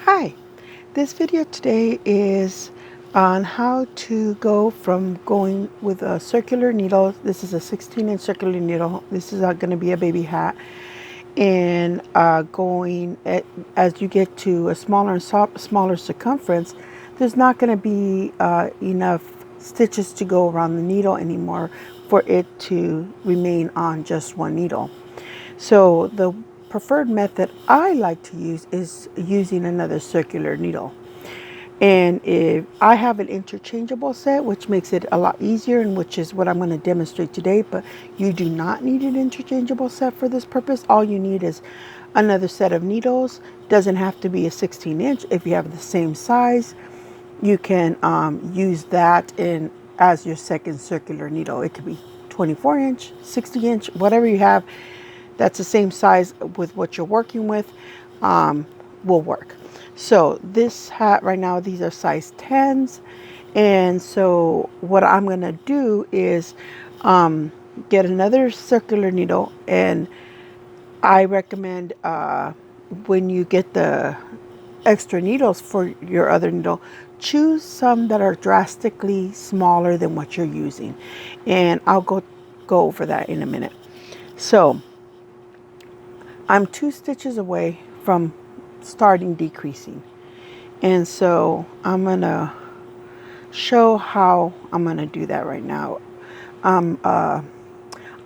Hi, this video today is on how to go from going with a circular needle. This is a 16-inch circular needle. This is going to be a baby hat. And as you get to a smaller and smaller circumference, there's not going to be enough stitches to go around the needle anymore for it to remain on just one needle. So the preferred method I like to use is using another circular needle. And if I have an interchangeable set, which makes it a lot easier, and which is what I'm going to demonstrate today, but you do not need an interchangeable set for this purpose. All you need is another set of needles. Doesn't have to be a 16-inch. If you have the same size, you can use that as your second circular needle. It could be 24-inch, 60-inch, whatever you have that's the same size with what you're working with, will work. So this hat right now, these are size 10s. And so what I'm going to do is get another circular needle. And I recommend when you get the extra needles for your other needle, choose some that are drastically smaller than what you're using. And I'll go over that in a minute. So I'm 2 stitches away from starting decreasing. And so I'm going to show how I'm going to do that right now. I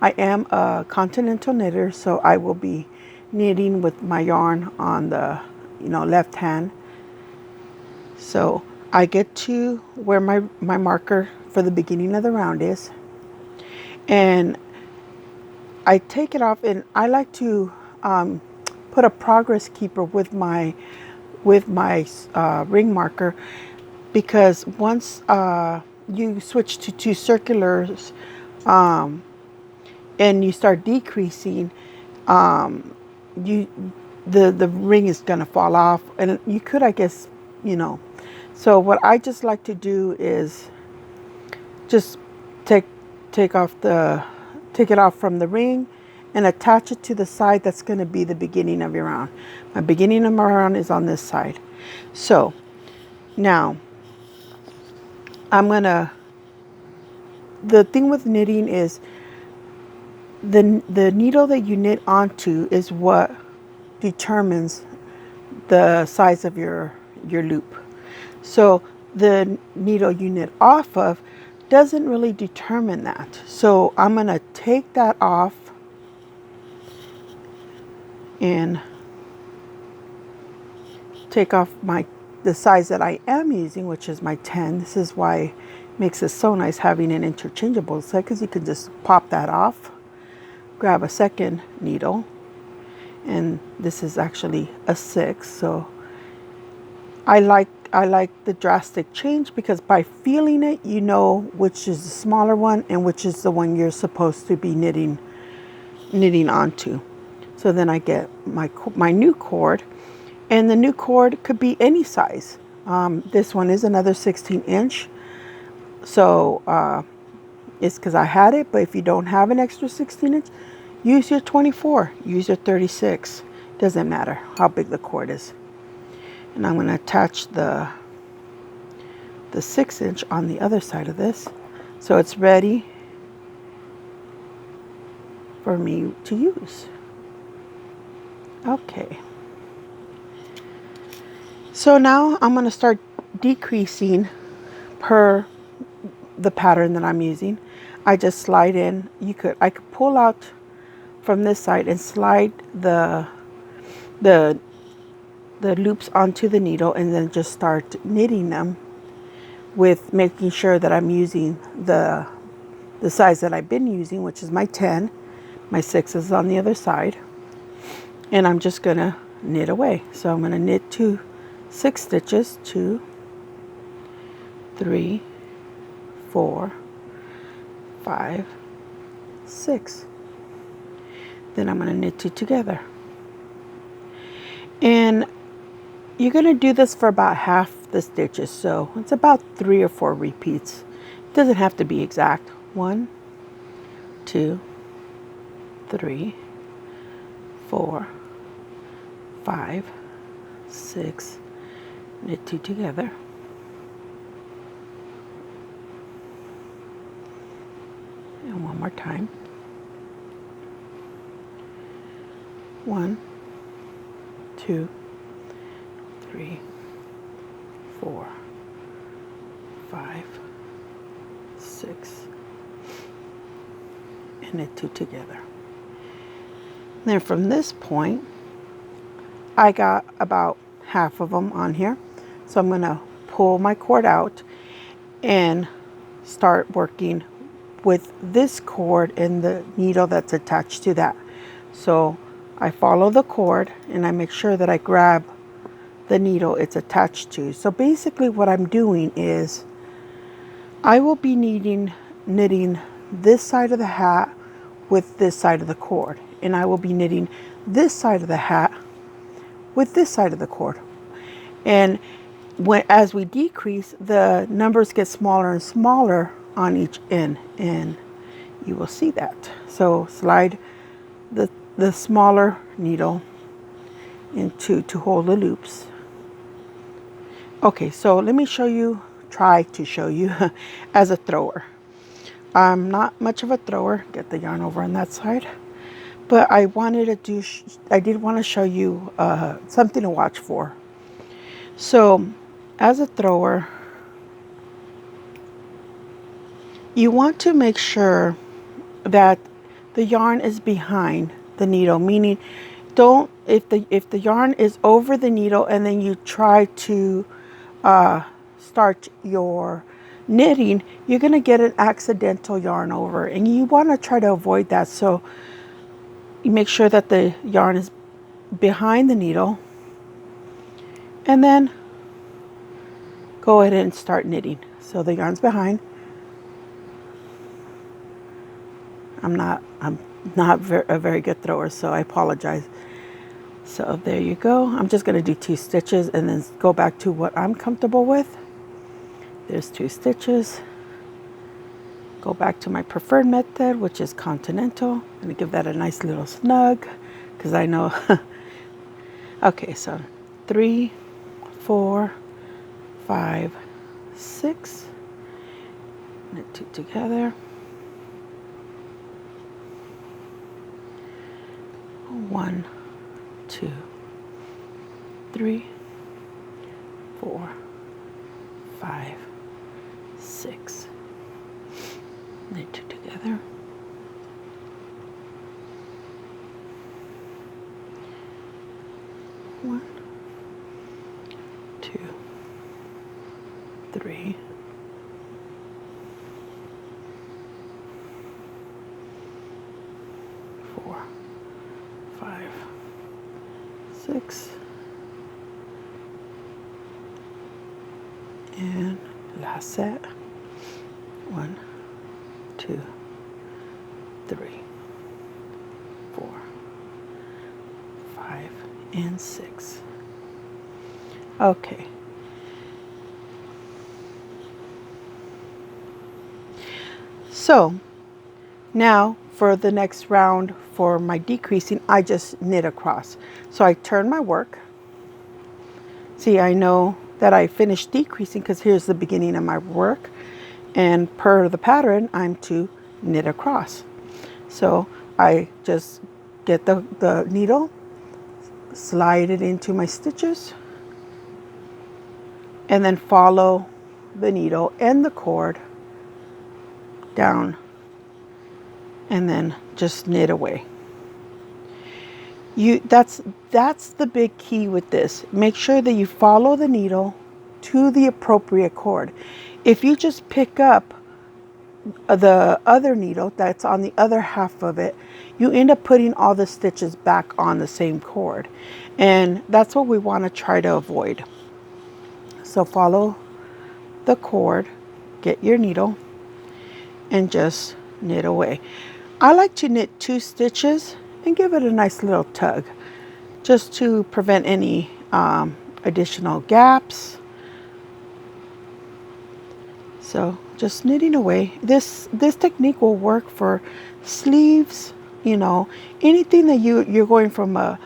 am a continental knitter, so I will be knitting with my yarn on the left hand. So I get to where my marker for the beginning of the round is, and I take it off, and I like to put a progress keeper with my ring marker, because once you switch to 2 circulars and you start decreasing, you the ring is going to fall off, and you could, I guess, so what I just like to do is just take take off the take it off from the ring and attach it to the side that's going to be the beginning of your round. My beginning of my round is on this side. So now the thing with knitting is the needle that you knit onto is what determines the size of your loop. So the needle you knit off of doesn't really determine that. So I'm going to take that off and take off the size that I am using, which is my 10. This is why it makes it so nice having an interchangeable set, because you can just pop that off, grab a second needle, and this is actually a 6. So I like the drastic change, because by feeling it, you know which is the smaller one and which is the one you're supposed to be knitting onto. So then I get my new cord, and the new cord could be any size. This one is another 16-inch, so it's because I had it. But if you don't have an extra 16-inch, use your 24, use your 36. Doesn't matter how big the cord is. And I'm going to attach the 6-inch on the other side of this, so it's ready for me to use. Okay. So now I'm going to start decreasing per the pattern that I'm using. I just slide in. I could pull out from this side and slide the loops onto the needle, and then just start knitting them, with making sure that I'm using the size that I've been using, which is my 10. My 6 is on the other side, and I'm just gonna knit away. So I'm gonna knit 6 stitches, 2, 3, 4, 5, 6. Then I'm gonna knit 2 together, and you're gonna do this for about half the stitches, so it's about 3 or 4 repeats. It doesn't have to be exact. 1, 2, 3, 4, 5, 6, knit 2 together, and one more time. 1, 2, 3, 4, 5, 6, and knit 2 together. Then from this point, I got about half of them on here. So I'm going to pull my cord out and start working with this cord and the needle that's attached to that. So I follow the cord and I make sure that I grab the needle it's attached to. So basically what I'm doing is I will be knitting this side of the hat with this side of the cord, and I will be knitting this side of the hat with this side of the cord. And as we decrease, the numbers get smaller and smaller on each end, and you will see that. So slide the smaller needle into to hold the loops. Okay, so let me try to show you as a thrower. I'm not much of a thrower. Get the yarn over on that side. But I did want to show you something to watch for. So as a thrower, you want to make sure that the yarn is behind the needle, meaning if the yarn is over the needle and then you try to start your knitting, you're going to get an accidental yarn over, and you want to try to avoid that. So you make sure that the yarn is behind the needle, and then go ahead and start knitting. So the yarn's behind. I'm not a very good thrower, so I apologize. So there you go. I'm just going to do 2 stitches and then go back to what I'm comfortable with. There's 2 stitches. Go back to my preferred method, which is continental. I'm going to give that a nice little snug because I know. Okay, so 3, 4, 5, 6. Knit 2 together. 1, 2, 3, 4, 5, 6. Knit 2 together. 1, 2, 3, 4, 5, 6, and last set. 1, 2, 3, 4, 5, and 6. Okay. So now for the next round for my decreasing, I just knit across. So I turn my work. See, I know that I finished decreasing because here's the beginning of my work. And per the pattern, I'm to knit across. So I just get the needle, slide it into my stitches, and then follow the needle and the cord down, and then just knit away. That's the big key with this. Make sure that you follow the needle to the appropriate cord. If you just pick up the other needle that's on the other half of it, you end up putting all the stitches back on the same cord, and that's what we want to try to avoid. So follow the cord, get your needle, and just knit away. I like to knit 2 stitches and give it a nice little tug just to prevent any additional gaps. So just knitting away. This technique will work for sleeves, you know, anything that you're going from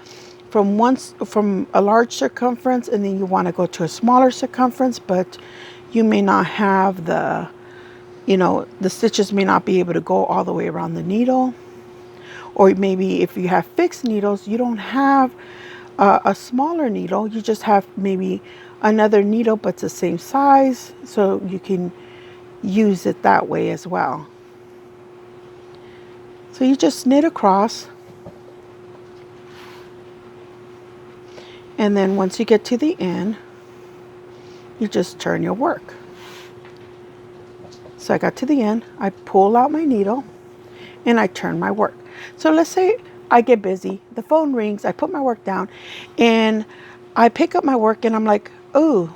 from a large circumference, and then you want to go to a smaller circumference, but you may not have the stitches may not be able to go all the way around the needle. Or maybe if you have fixed needles, you don't have a smaller needle, you just have maybe another needle but it's the same size, so you can use it that way as well. So you just knit across, and then once you get to the end, you just turn your work. So I got to the end, I pull out my needle, and I turn my work. So let's say I get busy, the phone rings, I put my work down, and I pick up my work and I'm like, oh,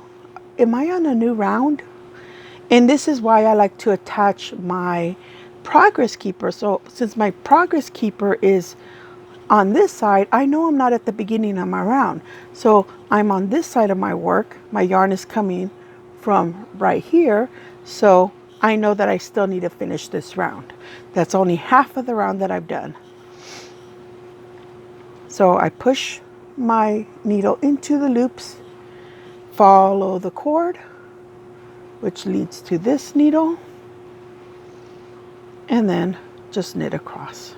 am I on a new round? And this is why I like to attach my progress keeper. So since my progress keeper is on this side, I know I'm not at the beginning of my round. So I'm on this side of my work. My yarn is coming from right here. So I know that I still need to finish this round. That's only half of the round that I've done. So I push my needle into the loops, follow the cord, which leads to this needle, and then just knit across.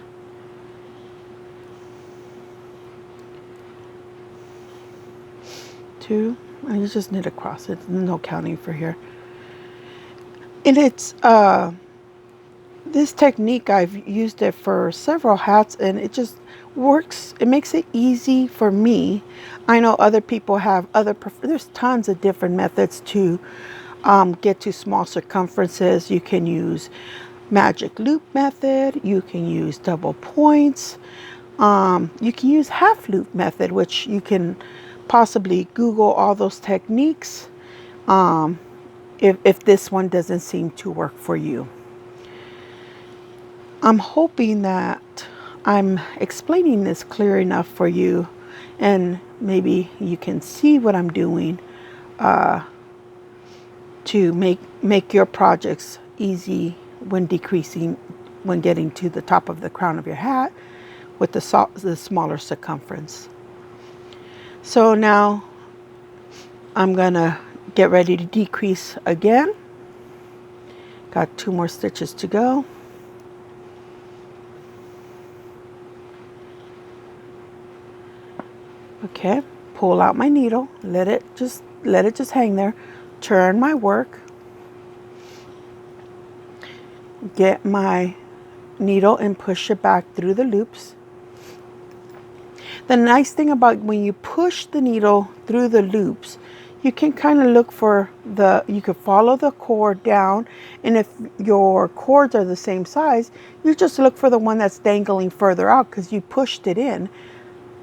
Two, and you just knit across. It's no counting for here. And it's this technique, I've used it for several hats, and it just works. It makes it easy for me. I know other people have there's tons of different methods to get to small circumferences. You can use magic loop method, you can use double points, you can use half loop method, which you can possibly Google all those techniques if this one doesn't seem to work for you. I'm hoping that I'm explaining this clear enough for you, and maybe you can see what I'm doing to make your projects easy when getting to the top of the crown of your hat with the smaller circumference. So now I'm gonna get ready to decrease again. Got 2 more stitches to go. Okay, pull out my needle, let it just hang there, turn my work, get my needle and push it back through the loops. The nice thing about when you push the needle through the loops, you can kind of look for you could follow the cord down, and if your cords are the same size, you just look for the one that's dangling further out because you pushed it in.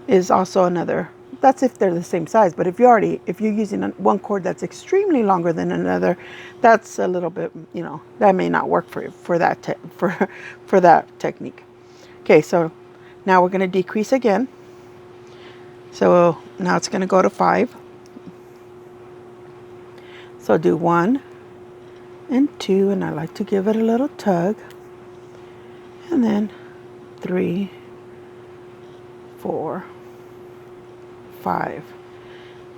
Is also another, that's if they're the same size, but if you're using one cord that's extremely longer than another, that's a little bit, that may not work for that technique. Okay, so now we're going to decrease again. So now it's going to go to 5. So do 1 and 2, and I like to give it a little tug, and then 3, 4, 5,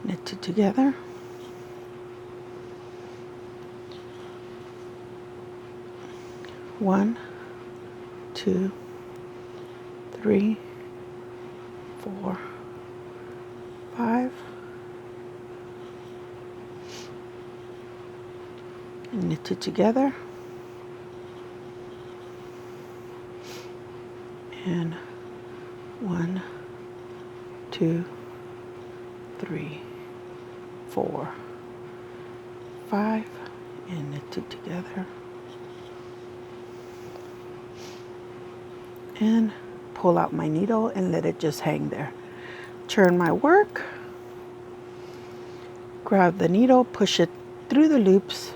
knit it together, 1, 2, 3, 4, 5, and knit it together, and 1, 2, 3, 4, 5, and knit it together, and pull out my needle and let it just hang there. Turn my work, grab the needle, push it through the loops,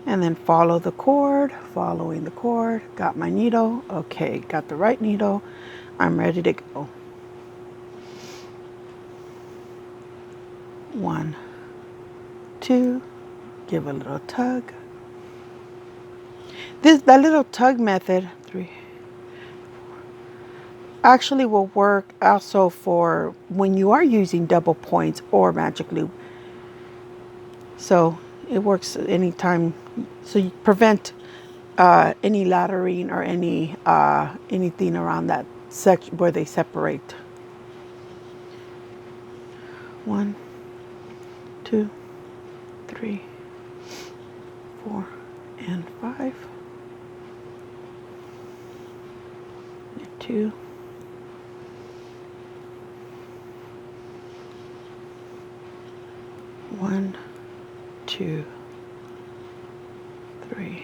and then follow the cord, following the cord. Got my needle. Okay, got the right needle. I'm ready to go. 1, 2, give a little tug. That little tug method, 3. actually will work also for when you are using double points or magic loop. So it works anytime. So you prevent any laddering or anything around that section where they separate. 1, 2, 3, 4, and 5. 2. 1, 2, 3,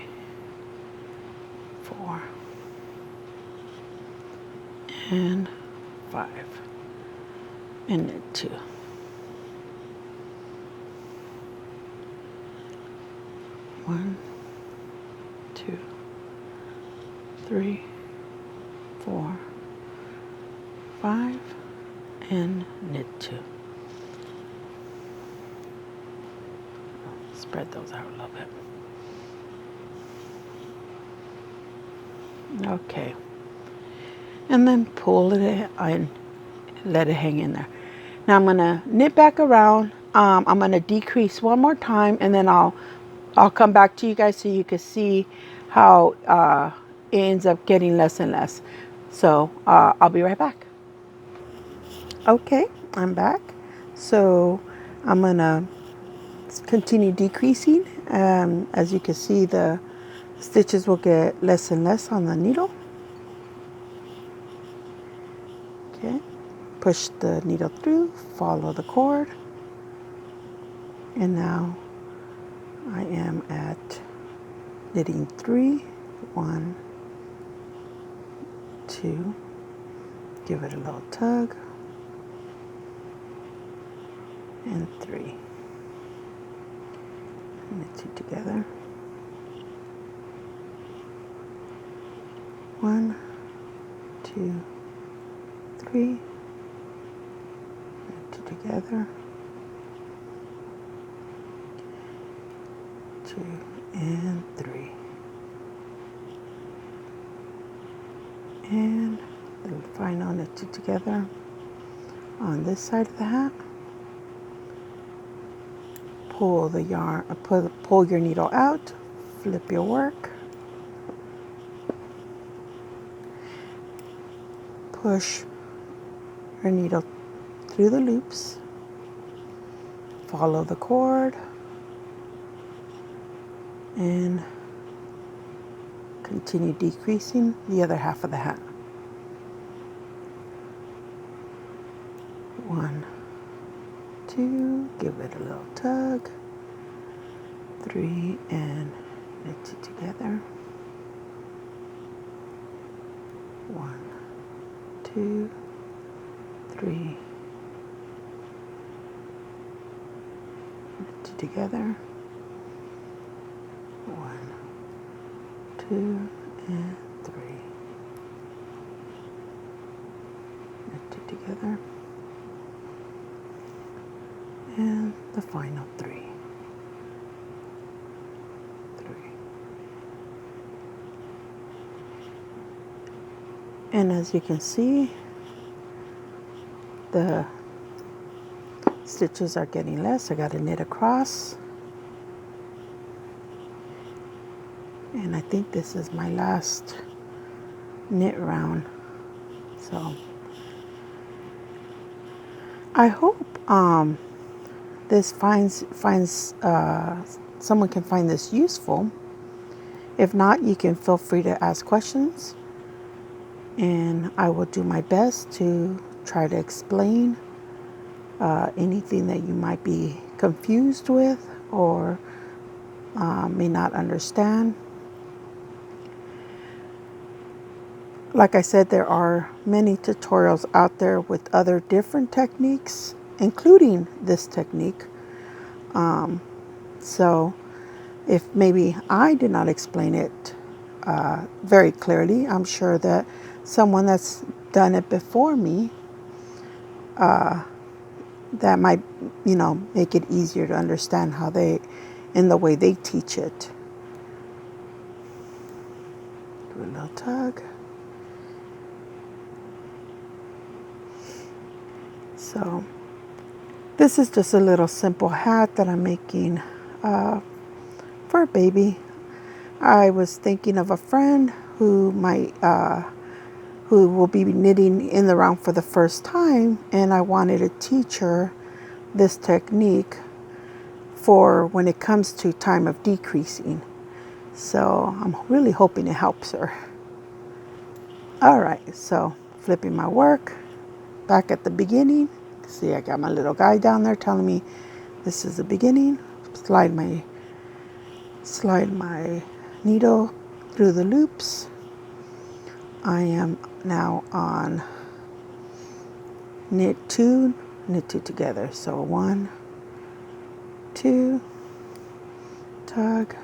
4, and 5, and then 2. 1, 2, 3, 4, 5, and knit 2. Spread those out a little bit. Okay. And then pull it and let it hang in there. Now I'm going to knit back around. I'm going to decrease one more time, and then I'll come back to you guys so you can see how it ends up getting less and less. So I'll be right back. Okay, I'm back. So I'm going to continue decreasing. As you can see, the stitches will get less and less on the needle. Okay, push the needle through, follow the cord, and now I am at knitting 3, 1, 2, give it a little tug, and 3. Knit 2 together. 1, 2, 3. Knit 2 together. 2 and 3. And the final knit 2 together on this side of the hat. Pull the yarn, pull your needle out, flip your work, push your needle through the loops, follow the cord, and continue decreasing the other half of the hat. 1, 2, give it a little tug, 3, and knit 2 together. 1, 2, 3, knit 2 together. 1, 2, and 3, knit 2 together. And the final 3. 3. And as you can see, the stitches are getting less. I got to knit across. And I think this is my last knit round. So I hope this finds someone can find this useful. If not, you can feel free to ask questions, and I will do my best to try to explain anything that you might be confused with or may not understand. Like I said, there are many tutorials out there with other different techniques, including this technique. So if maybe I did not explain it very clearly, I'm sure that someone that's done it before me, that might, make it easier to understand how in the way they teach it. Do a little tug. So this is just a little simple hat that I'm making for a baby. I was thinking of a friend who who will be knitting in the round for the first time, and I wanted to teach her this technique for when it comes to time of decreasing. So I'm really hoping it helps her. All right, so flipping my work back at the beginning. See, I got my little guy down there telling me this is the beginning. Slide my needle through the loops. I am now on knit two together. So 1, 2, tug,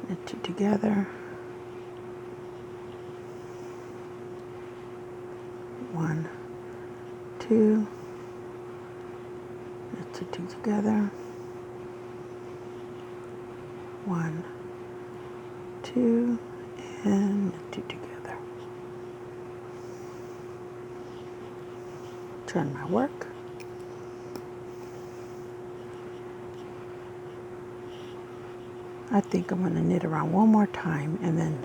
knit 2 together, 1, 2, knit 2 together, 1, 2, and knit 2 together. Turn my work. I think I'm going to knit around one more time and then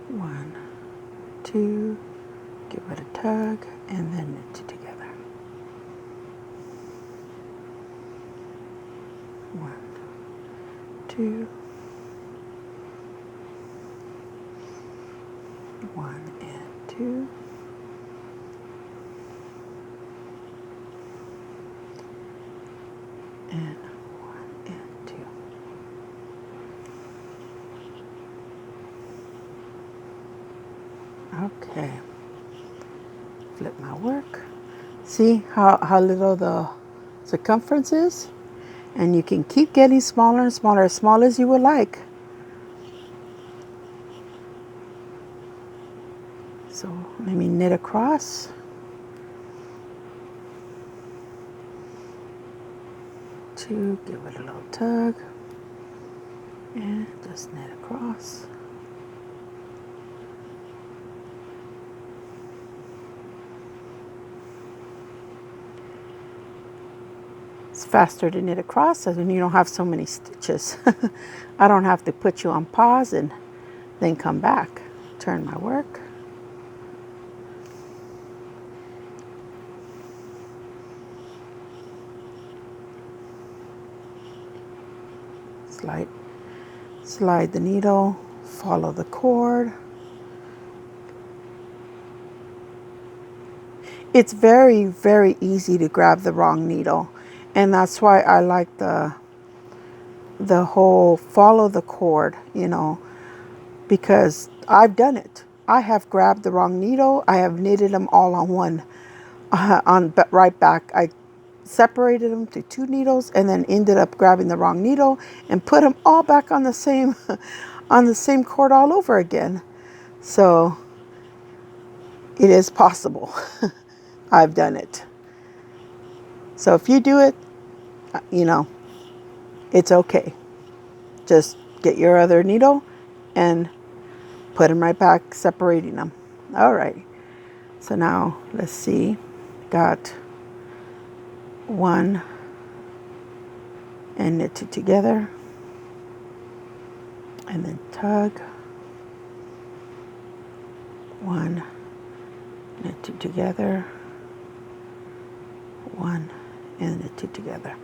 one, two, give it a tug, and then knit it together. 1, 2, 1 and 2. And 1 and 2. Okay. Flip my work. See how little the circumference is? And you can keep getting smaller and smaller, as small as you would like. So let me knit across. 2, give it a little tug, and just knit across. It's faster to knit across, and then you don't have so many stitches. I don't have to put you on pause and then come back. Turn my work. Slide the needle, follow the cord. It's very, very easy to grab the wrong needle, and that's why I like the whole follow the cord, because I've done it. I have grabbed the wrong needle. I have knitted them all on one, right back. I separated them to 2 needles and then ended up grabbing the wrong needle and put them all back on the same on the same cord all over again. So it is possible. I've done it. So if you do it, it's okay. Just get your other needle and put them right back, separating them. All right. So now let's see. Got 1 and knit 2 together, and then tug, 1, knit 2 together, 1, and knit 2 together.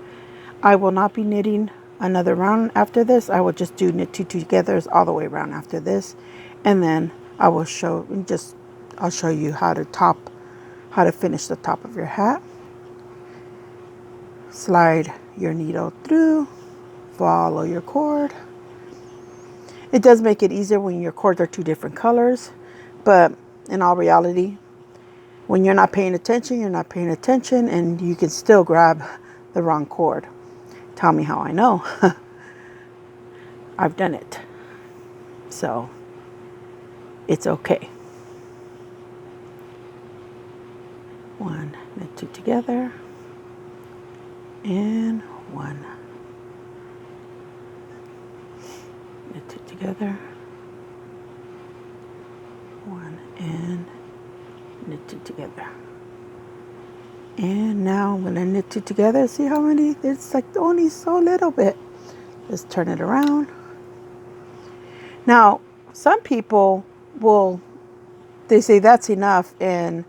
I will not be knitting another round after this. I will just do knit 2 togethers all the way around after this, and then I will I'll show you how to finish the top of your hat. Slide your needle through, follow your cord. It does make it easier when your cords are 2 different colors, but in all reality, when you're not paying attention, you're not paying attention, and you can still grab the wrong cord. Tell me how I know. I've done it. So it's okay. 1, knit 2 together, and 1, knit knit it together, one, and knit it together. And now I'm going to knit it together. See how many? It's like only so little bit. Let's turn it around. Now, some people will, they say that's enough and,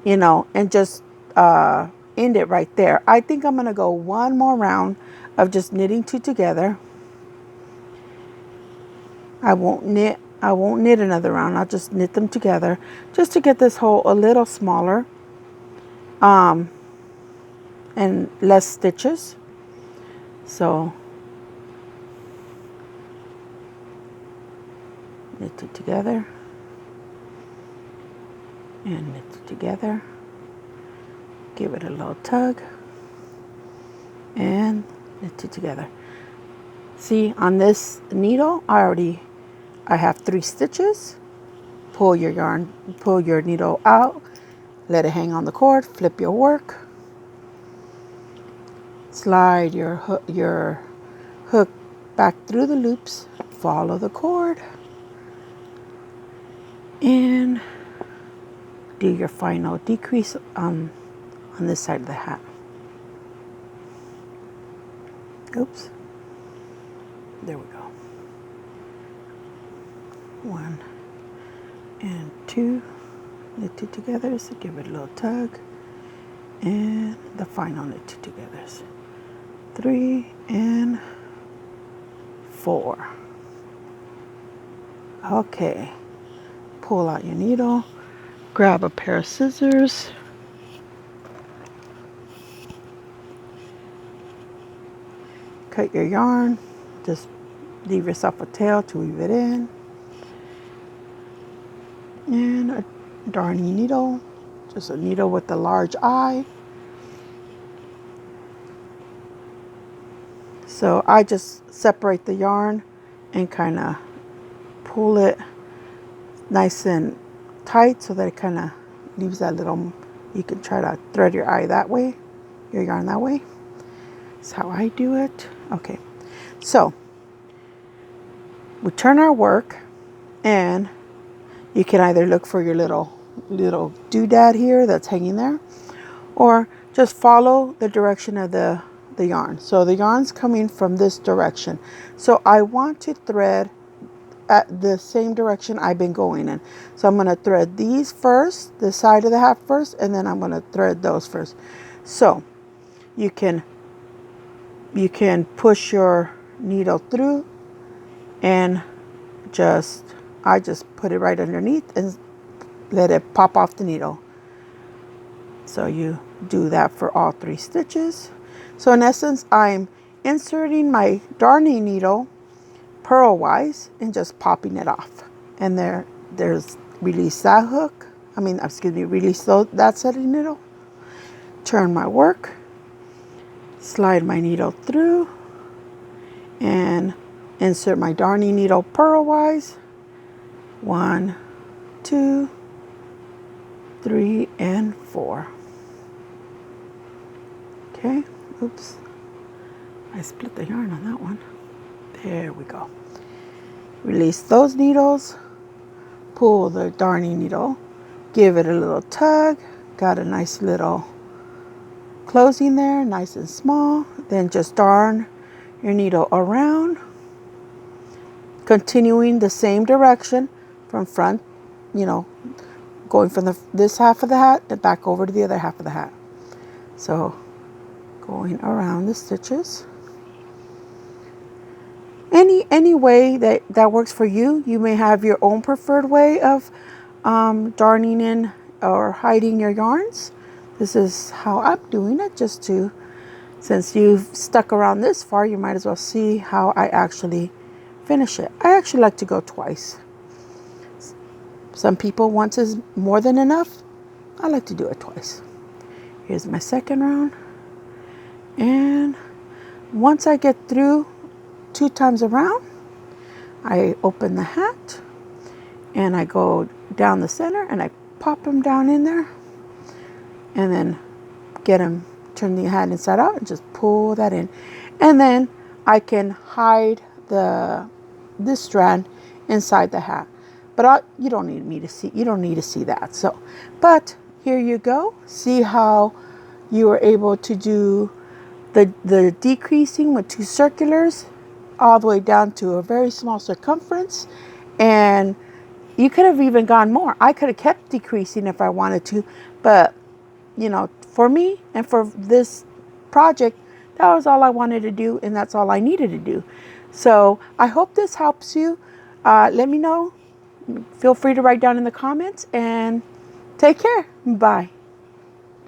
and just end it right there. I think I'm going to go one more round of just knitting two together. I won't knit another round. I'll just knit them together just to get this hole a little smaller and less stitches. So knit it together and knit it together. Give it a little tug and knit it together. See, on this needle, I have 3 stitches. Pull your needle out, let it hang on the cord, flip your work, slide your hook back through the loops, follow the cord, and do your final decrease on this side of the hat. Oops. There we go. 1 and 2, knit it together, so give it a little tug, and the final knit it together. 3 and 4. Okay, pull out your needle, grab a pair of scissors, cut your yarn, just leave yourself a tail to weave it in, and a darning needle, just a needle with a large eye. So I just separate the yarn and kind of pull it nice and tight so that it kind of leaves that little, you can try to thread your eye that way, your yarn that way. That's how I do it. Okay, so we turn our work, and you can either look for your little doodad here that's hanging there, or just follow the direction of the yarn. So the yarn's coming from this direction. So I want to thread at the same direction I've been going in. So I'm going to thread these first, the side of the hat first, and then I'm going to thread those first. So you can push your needle through and I just put it right underneath and let it pop off the needle. So you do that for all 3 stitches. So in essence, I'm inserting my darning needle purlwise and just popping it off. And there's release that hook. Release that setting needle. Turn my work, slide my needle through, and insert my darning needle purlwise. 1, 2, 3, and 4. Okay, oops, I split the yarn on that one. There we go. Release those needles, pull the darning needle, give it a little tug, got a nice little closing there, nice and small. Then just darn your needle around, continuing the same direction from front, going from this half of the hat and back over to the other half of the hat. So going around the stitches. Any way that works for you. You may have your own preferred way of darning in or hiding your yarns. This is how I'm doing it, since you've stuck around this far, you might as well see how I actually finish it. I actually like to go twice. Some people once is more than enough. I like to do it twice. Here's my second round. And once I get through 2 times around, I open the hat and I go down the center and I pop them down in there, and then turn the hat inside out and just pull that in. And then I can hide the this strand inside the hat. But you don't need me to see. You don't need to see that. So, but here you go. See how you were able to do the decreasing with 2 circulars all the way down to a very small circumference. And you could have even gone more. I could have kept decreasing if I wanted to, but for me and for this project, that was all I wanted to do, and that's all I needed to do. So I hope this helps you. Let me know. Feel free to write down in the comments, and take care. Bye.